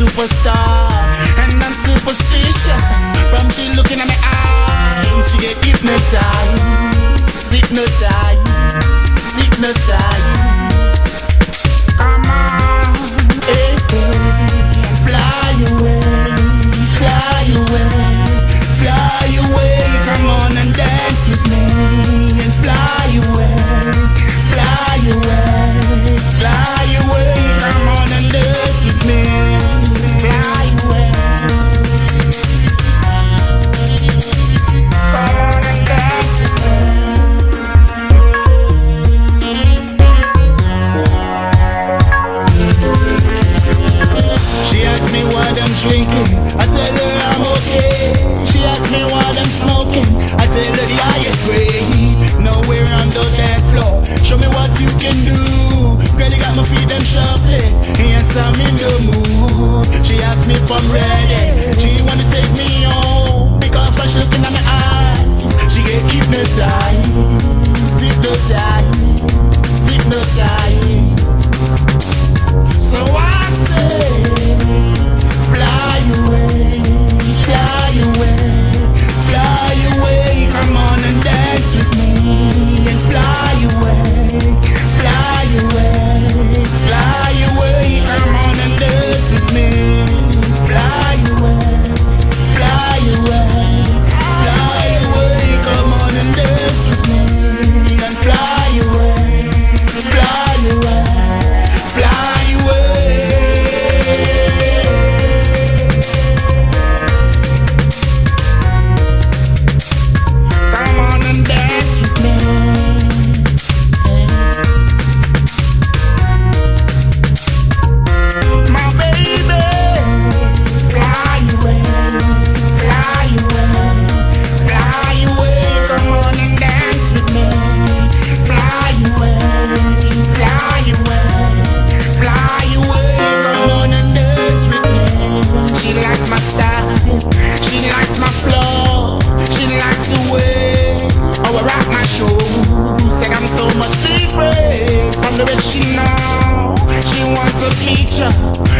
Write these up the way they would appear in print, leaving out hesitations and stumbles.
superstar, and I'm superstitious. From she looking at my eyes, she get hypnotized, hypnotized, hypnotized. Come on, hey, hey, fly away, fly away, fly away. Come on and dance with me and fly away, fly away, fly away. Come on and dance with me, fly away. Come on and dance with me. She asks me what I'm drinking, I tell her I'm okay. She asks me what I'm smoking, I tell her the highest grade. Nowhere on the dance floor, show me what you can do. Girl, you got my feet them shuffling, yes I'm in the mood. She asks me if I'm ready, she wanna take me home, because when she looking at my eyes, she get hypnotized, hypnotized, hypnotized. So I say, fly away, fly away, fly away. Come on and dance with me and fly away, fly away, fly away. Come on and dance with me, fly away, fly away, fly away. Come on and dance with me and fly away, fly away, fly away. Come on and dance with me. My baby, fly away, fly away, fly away. Come on and dance with me. Fly away, fly away, fly away. Come on and dance with me. She likes my style, she likes my flow, she likes the way how I rock my shoes. Said I'm so much different from the rest she know. She wants a feature,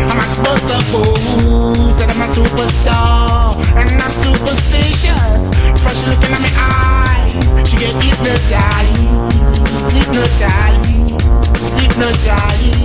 I'm a supposed to fool. Said I'm a superstar, and I'm superstitious. Fresh looking at my eyes, she get hypnotized, hypnotized, hypnotized,